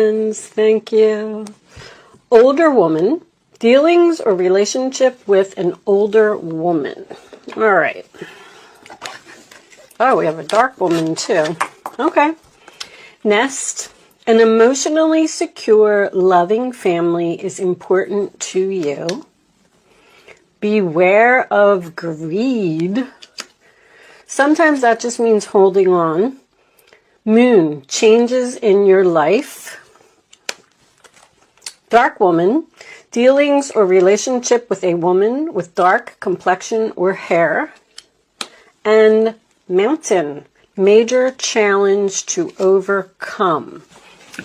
Thank you. Older woman. Dealings or relationship with an older woman. All right. Oh, we have a dark woman too. Okay. Nest. An emotionally secure, loving family is important to you. Beware of greed. Sometimes that just means holding on. Moon. Changes in your life. Dark woman. Dealings or relationship with a woman with dark complexion or hair. And mountain. Major challenge to overcome.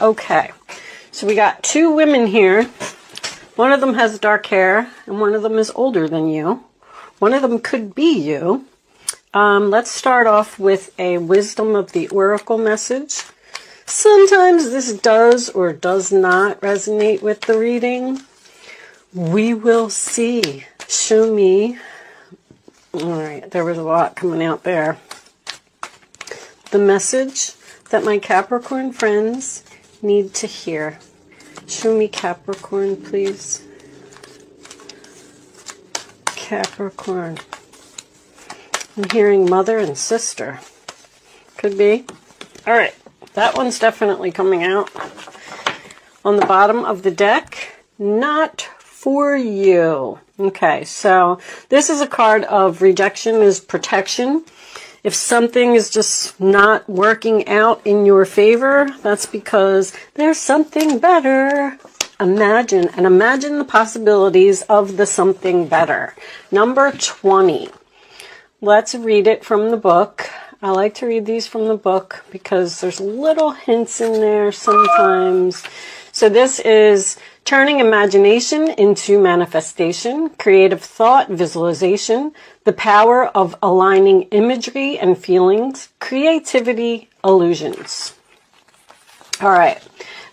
Okay, so we got two women here. One of them has dark hair and one of them is older than you. One of them could be you. Let's start off with a wisdom of the oracle message. Sometimes this does or does not resonate with the reading. We will see. Show me. All right, there was a lot coming out there. The message that my Capricorn friends need to hear. Show me Capricorn, please. Capricorn. I'm hearing mother and sister. Could be. All right, that one's definitely coming out. On the bottom of the deck, not for you. Okay, so this is a card of rejection is protection. If something is just not working out in your favor, that's because there's something better. Imagine the possibilities of the something better. Number 20. Let's read it from the book. I like to read these from the book because there's little hints in there sometimes. So this is turning imagination into manifestation, creative thought, visualization, the power of aligning imagery and feelings, creativity, illusions. All right.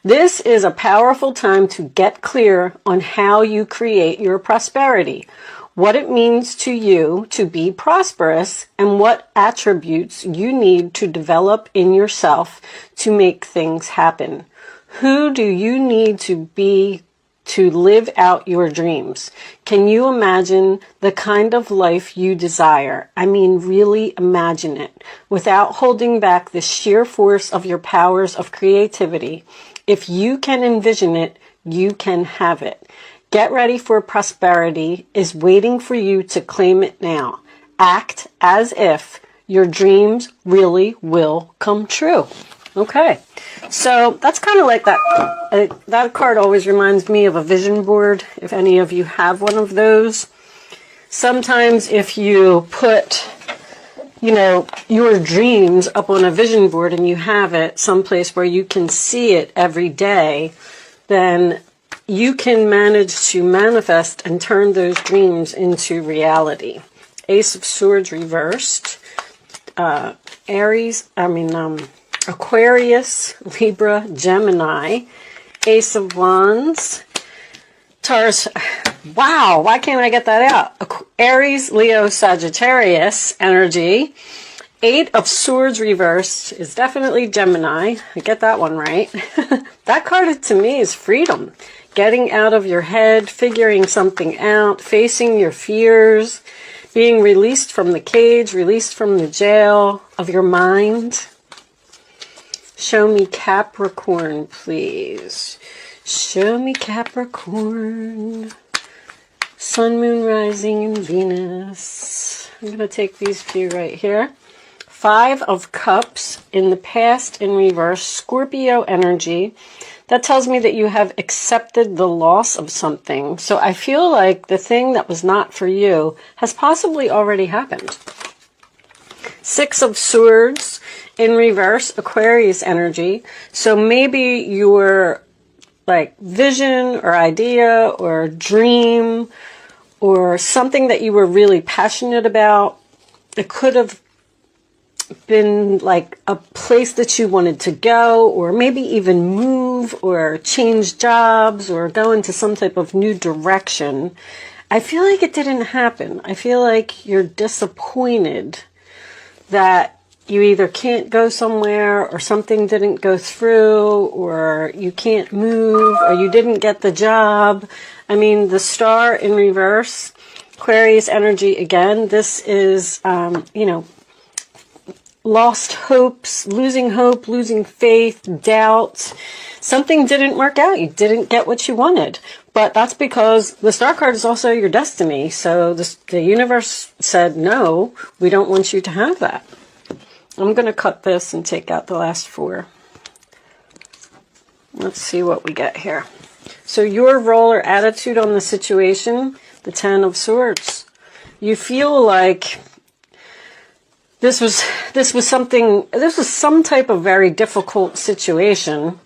This is a powerful time to get clear on how you create your prosperity, what it means to you to be prosperous, and what attributes you need to develop in yourself to make things happen. Who do you need to be to live out your dreams? Can you imagine the kind of life you desire? I mean, really imagine it without holding back the sheer force of your powers of creativity. If you can envision it, you can have it. Get ready for prosperity is waiting for you to claim it now. Act as if your dreams really will come true. Okay, so that's kind of like that. That card always reminds me of a vision board, if any of you have one of those. Sometimes if you put, your dreams up on a vision board and you have it someplace where you can see it every day, then you can manage to manifest and turn those dreams into reality. Ace of Swords reversed. Aquarius, Libra, Gemini, Ace of Wands, Taurus. Wow, why can't I get that out? Aries, Leo, Sagittarius energy. Eight of Swords reversed is definitely Gemini. I get that one right. That card to me is freedom. Getting out of your head, figuring something out, facing your fears, being released from the cage, released from the jail of your mind. Show me Capricorn, please. Show me Capricorn. Sun, Moon, Rising, and Venus. I'm going to take these few right here. Five of Cups in the past in reverse. Scorpio energy. That tells me that you have accepted the loss of something. So I feel like the thing that was not for you has possibly already happened. Six of Swords in reverse, Aquarius energy. So maybe your vision or idea or dream or something that you were really passionate about, it could have been like a place that you wanted to go, or maybe even move or change jobs or go into some type of new direction. I feel like it didn't happen. I feel like you're disappointed that you either can't go somewhere, or something didn't go through, or you can't move, or you didn't get the job. I mean, the star in reverse, Aquarius energy again. This is, you know, lost hopes, hope, losing faith, doubt. Something didn't work out. You didn't get what you wanted. But that's because the star card is also your destiny. So the universe said, no, we don't want you to have that. I'm going to cut this and take out the last 4. Let's see what we get here. So your role or attitude on the situation, the 10 of Swords. You feel like this was some type of very difficult situation,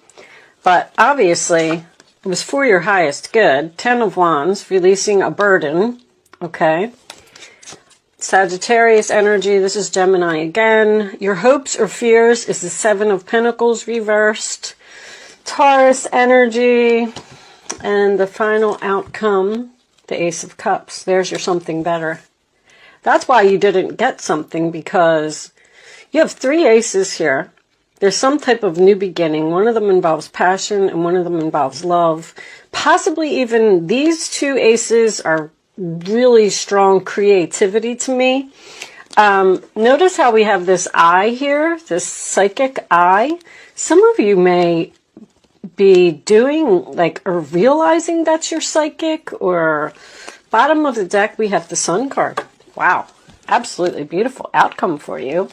but obviously it was for your highest good. 10 of Wands, releasing a burden, okay? Sagittarius energy, this is Gemini again. Your hopes or fears is the 7 of Pentacles reversed. Taurus energy, and the final outcome, the Ace of Cups. There's your something better. That's why you didn't get something, because you have 3 aces here. There's some type of new beginning. One of them involves passion and one of them involves love. Possibly even these 2 aces are really strong creativity to me. Notice how we have this eye here, this psychic eye. Some of you may be doing like, or realizing that you're psychic, or bottom of the deck we have the Sun card. Wow, absolutely beautiful outcome for you.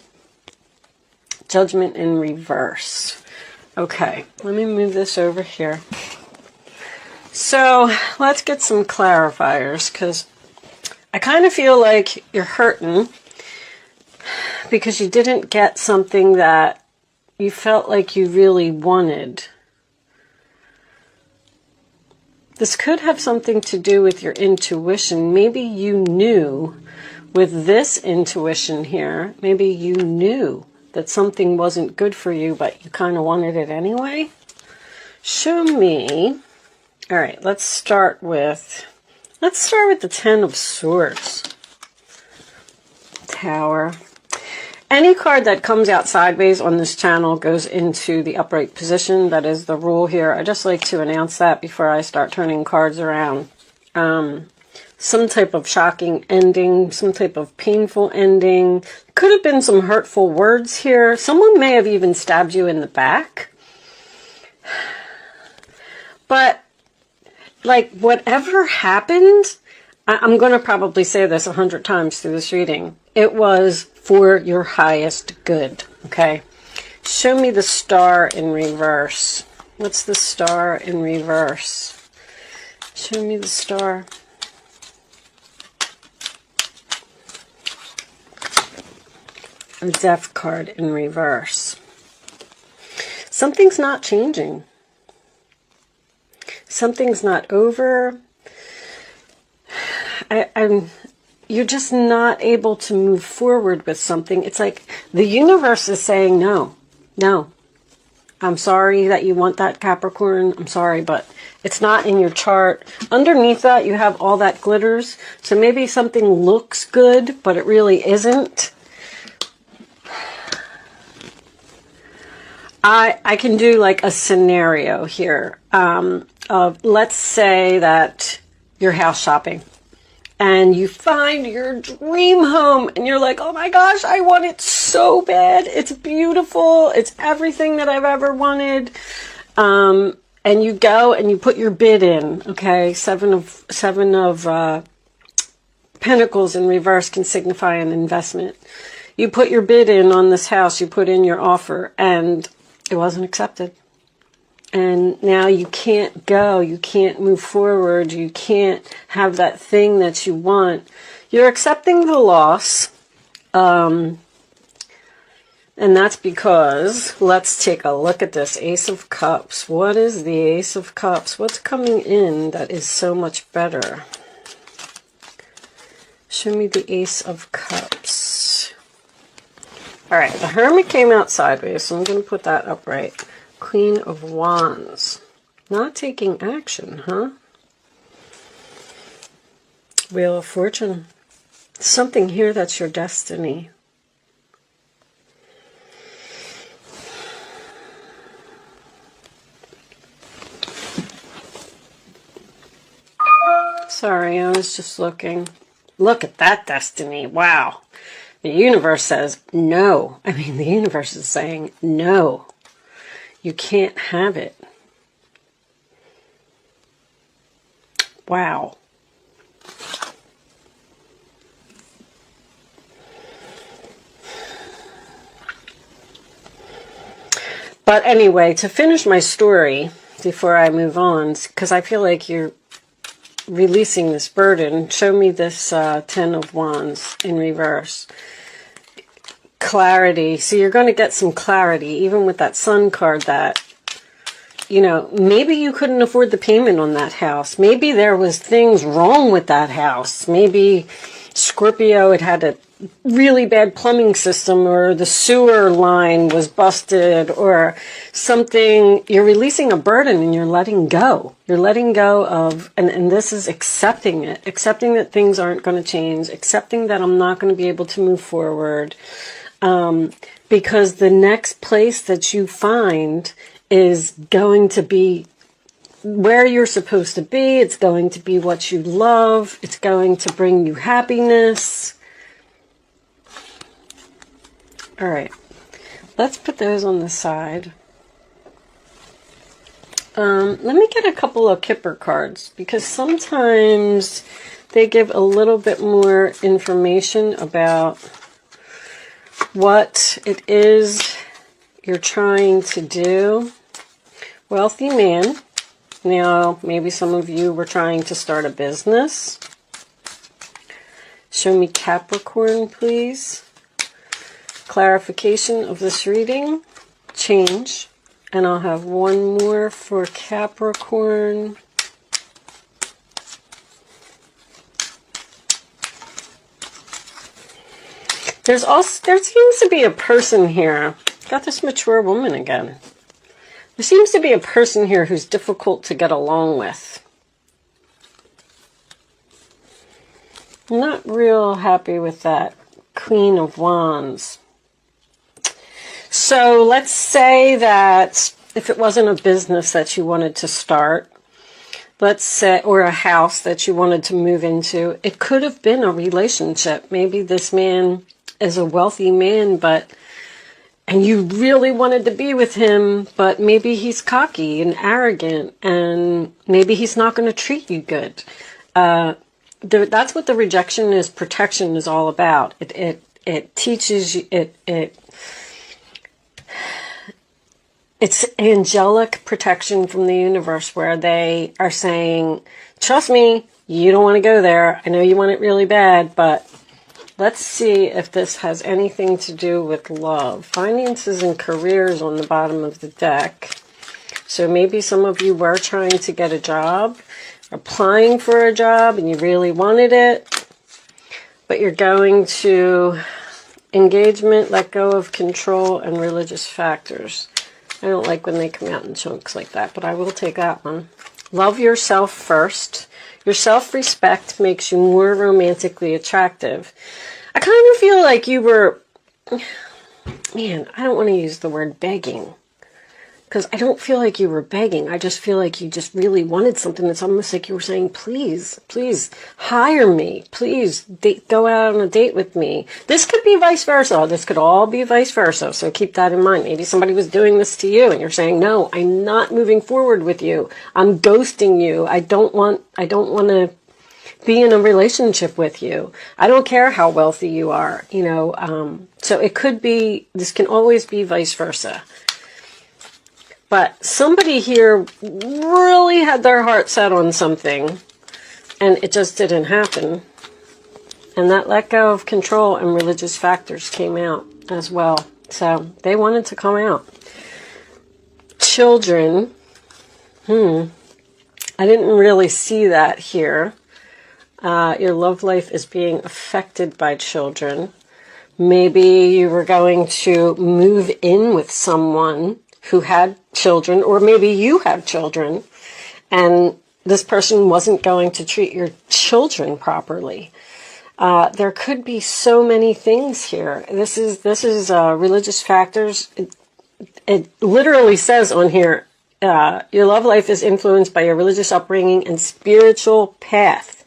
Judgment in reverse. Okay, let me move this over here. So let's get some clarifiers, because I kind of feel like you're hurting because you didn't get something that you felt like you really wanted. This could have something to do with your intuition. Maybe you knew with this intuition here, maybe you knew that something wasn't good for you, but you kind of wanted it anyway. Show me. All right, let's start with the 10 of Swords. Tower. Any card that comes out sideways on this channel goes into the upright position. That is the rule here. I just like to announce that before I start turning cards around. Some type of shocking ending, some type of painful ending. Could have been some hurtful words here. Someone may have even stabbed you in the back. But, like, whatever happened, I'm going to probably say this 100 times through this reading. It was for your highest good, okay? Show me the star in reverse. What's the star in reverse? Show me the star. The Death card in reverse. Something's not changing. Something's not over. You're just not able to move forward with something. It's like the universe is saying no. No. I'm sorry that you want that, Capricorn. I'm sorry, but it's not in your chart. Underneath that, you have all that glitters. So maybe something looks good, but it really isn't. I can do like a scenario here of, let's say that you're house shopping and you find your dream home and you're like, oh my gosh, I want it so bad. It's beautiful. It's everything that I've ever wanted. And you go and you put your bid in. Okay, seven of Pentacles in reverse can signify an investment. You put your bid in on this house. You put in your offer and it wasn't accepted. And now you can't go. You can't move forward. You can't have that thing that you want. You're accepting the loss. And that's because, let's take a look at this Ace of Cups. What is the Ace of Cups? What's coming in that is so much better? Show me the Ace of Cups. All right, the Hermit came out sideways, so I'm going to put that upright. Queen of Wands. Not taking action, huh? Wheel of Fortune. Something here that's your destiny. Sorry, I was just looking. Look at that destiny. Wow. The universe says no. I mean, the universe is saying no. You can't have it. Wow. But anyway, to finish my story before I move on, because I feel like you're releasing this burden, show me this Ten of Wands in reverse. Clarity. So you're going to get some clarity, even with that Sun card, that, you know, maybe you couldn't afford the payment on that house. Maybe there was things wrong with that house. Maybe Scorpio, it had a really bad plumbing system, or the sewer line was busted, or something. You're releasing a burden and you're letting go. You're letting go of, and this is accepting it, accepting that things aren't going to change, accepting that I'm not going to be able to move forward, because the next place that you find is going to be where you're supposed to be. It's going to be what you love. It's going to bring you happiness. All right, let's put those on the side. Let me get a couple of Kipper cards, because sometimes they give a little bit more information about what it is you're trying to do. Wealthy man. Now, maybe some of you were trying to start a business. Show me Capricorn, please. Clarification of this reading. Change. And I'll have one more for Capricorn. There seems to be a person here. Got this mature woman again. There seems to be a person here who's difficult to get along with. I'm not real happy with that Queen of Wands. So let's say that if it wasn't a business that you wanted to start, let's say, or a house that you wanted to move into, it could have been a relationship. Maybe this man is a wealthy man, and you really wanted to be with him, but maybe he's cocky and arrogant, and maybe he's not going to treat you good. That's what the rejection is, protection is all about. It teaches you, it's angelic protection from the universe, where they are saying, trust me, you don't want to go there. I know you want it really bad, but let's see if this has anything to do with love. Finances and careers on the bottom of the deck. So maybe some of you were trying to get a job, applying for a job, and you really wanted it, but you're going to engagement, let go of control, and religious factors. I don't like when they come out in chunks like that, but I will take that one. Love yourself first. Your self-respect makes you more romantically attractive. I kind of feel like you were, man, I don't want to use the word begging, because I don't feel like you were begging. I just feel like you just really wanted something. It's almost like you were saying, please, please hire me. Please go out on a date with me. This could be vice versa. This could all be vice versa. So keep that in mind. Maybe somebody was doing this to you and you're saying, no, I'm not moving forward with you. I'm ghosting you. I don't want to be in a relationship with you. I don't care how wealthy you are, you know. So it could be, this can always be vice versa. But somebody here really had their heart set on something, and it just didn't happen. And that let go of control and religious factors came out as well. So they wanted to come out. Children. I didn't really see that here. Your love life is being affected by children. Maybe you were going to move in with someone who had children, or maybe you have children, and this person wasn't going to treat your children properly. There could be so many things here. This is religious factors. It literally says on here, your love life is influenced by your religious upbringing and spiritual path.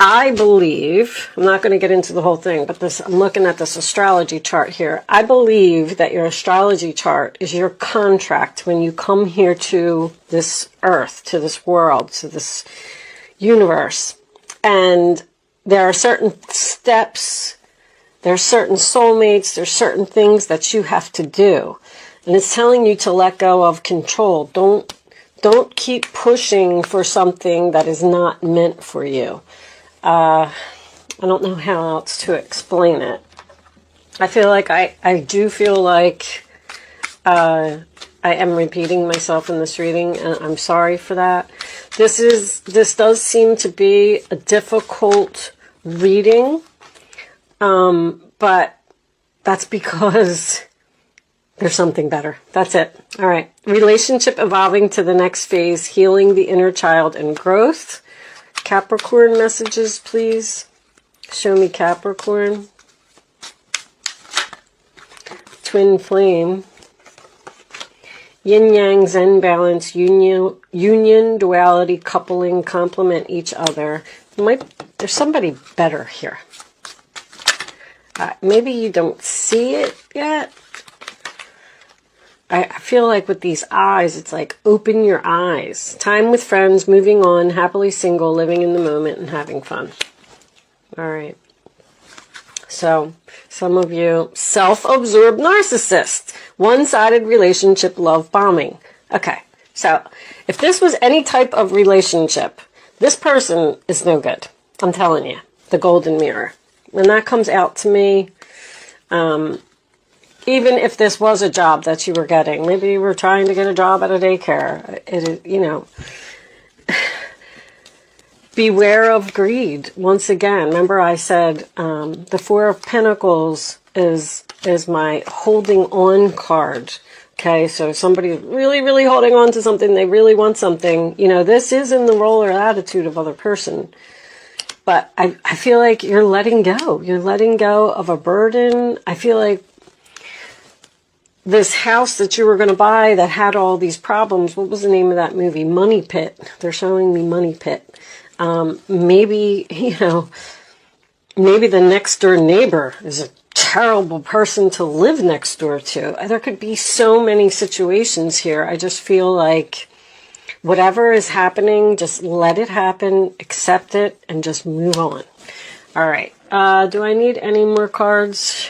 I believe, I'm not going to get into the whole thing, but I'm looking at this astrology chart here. I believe that your astrology chart is your contract when you come here to this earth, to this world, to this universe. And there are certain steps, there are certain soulmates, there's certain things that you have to do. And it's telling you to let go of control. Don't keep pushing for something that is not meant for you. I don't know how else to explain it. I feel like I do feel like I am repeating myself in this reading, and I'm sorry for that. This does seem to be a difficult reading, but that's because there's something better. That's it. All right. Relationship evolving to the next phase, healing the inner child and growth. Capricorn messages, please. Show me Capricorn. Twin flame. Yin yang zen balance, union, duality, coupling, complement each other. There's somebody better here. Maybe you don't see it yet. I feel like with these eyes, it's like open your eyes. Time with friends, moving on, happily single, living in the moment, and having fun. All right. So, some of you, self-absorbed narcissist, one-sided relationship, love bombing. Okay, so if this was any type of relationship, this person is no good. I'm telling you, the golden mirror. When that comes out to me, even if this was a job that you were getting, maybe you were trying to get a job at a daycare, you know, beware of greed. Once again, remember I said the Four of Pentacles is my holding on card. Okay, so somebody's really, really holding on to something. They really want something. You know, this is in the role or attitude of other person. But I feel like you're letting go. You're letting go of a burden. I feel like this house that you were going to buy that had all these problems, what was the name of that movie? Money Pit. They're showing me Money Pit. Maybe, you know, maybe the next door neighbor is a terrible person to live next door to. There could be so many situations here. I just feel like whatever is happening, just let it happen, accept it, and just move on. All right. Do I need any more cards?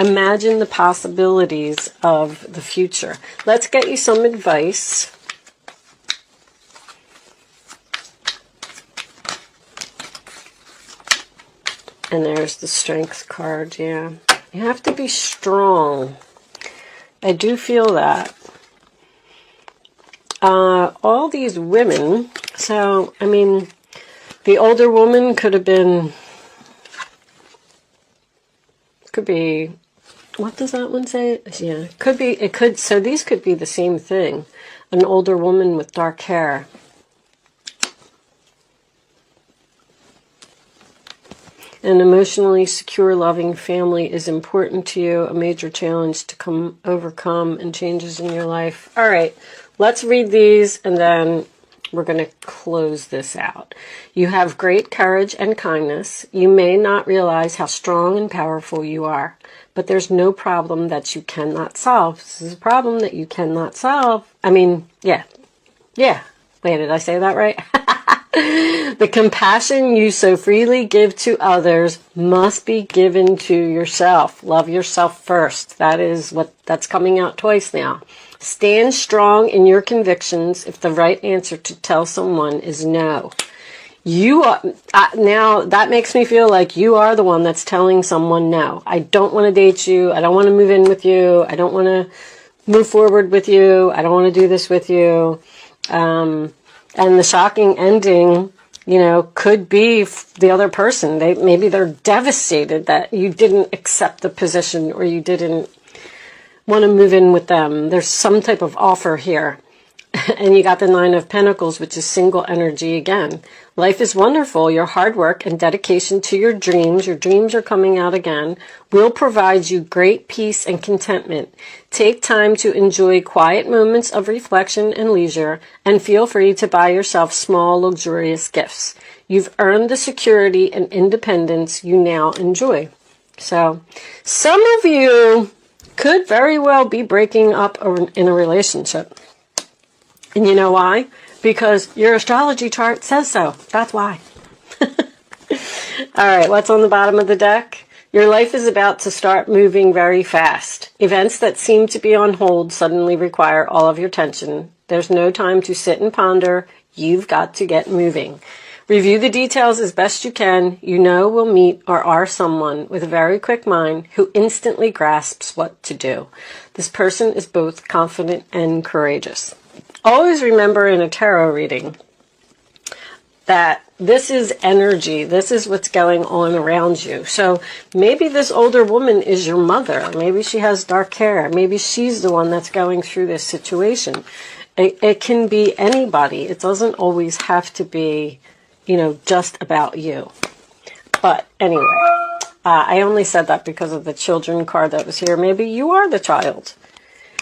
Imagine the possibilities of the future. Let's get you some advice. And there's the Strength card, yeah. You have to be strong. I do feel that. All these women, so, I mean, the older woman could have been, could be, what does that one say? Yeah, it could, so these could be the same thing. An older woman with dark hair. An emotionally secure, loving family is important to you. A major challenge to overcome and changes in your life. All right, let's read these and then we're going to close this out. You have great courage and kindness. You may not realize how strong and powerful you are, but there's no problem that you cannot solve. This is a problem that you cannot solve. I mean, yeah. Wait, did I say that right? The compassion you so freely give to others must be given to yourself. Love yourself first. That's coming out twice now. Stand strong in your convictions if the right answer to tell someone is no. You are, now that makes me feel like you are the one that's telling someone no. I don't want to date you. I don't want to move in with you. I don't want to move forward with you. I don't want to do this with you. And the shocking ending, you know, could be the other person. Maybe they're devastated that you didn't accept the position or you didn't want to move in with them. There's some type of offer here. And you got the Nine of Pentacles, which is single energy again. Life is wonderful. Your hard work and dedication to your dreams are coming out again, will provide you great peace and contentment. Take time to enjoy quiet moments of reflection and leisure, and feel free to buy yourself small, luxurious gifts. You've earned the security and independence you now enjoy. So, some of you could very well be breaking up in a relationship. And you know why? Because your astrology chart says so. That's why. All right, what's on the bottom of the deck? Your life is about to start moving very fast. Events that seem to be on hold suddenly require all of your attention. There's no time to sit and ponder. You've got to get moving. Review the details as best you can. You know will meet or are someone with a very quick mind who instantly grasps what to do. This person is both confident and courageous. Always remember in a tarot reading that this is energy. This is what's going on around you. So maybe this older woman is your mother. Maybe she has dark hair. Maybe she's the one that's going through this situation. It can be anybody. It doesn't always have to be, just about you. But anyway, I only said that because of the children card that was here. Maybe you are the child.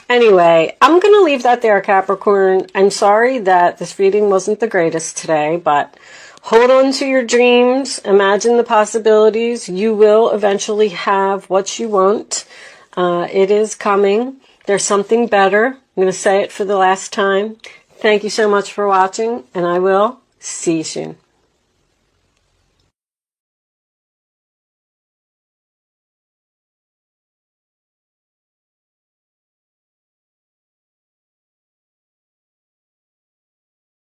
Anyway, I'm going to leave that there, Capricorn. I'm sorry that this reading wasn't the greatest today, but hold on to your dreams. Imagine the possibilities. You will eventually have what you want. It is coming. There's something better. I'm going to say it for the last time. Thank you so much for watching, and I will see you soon.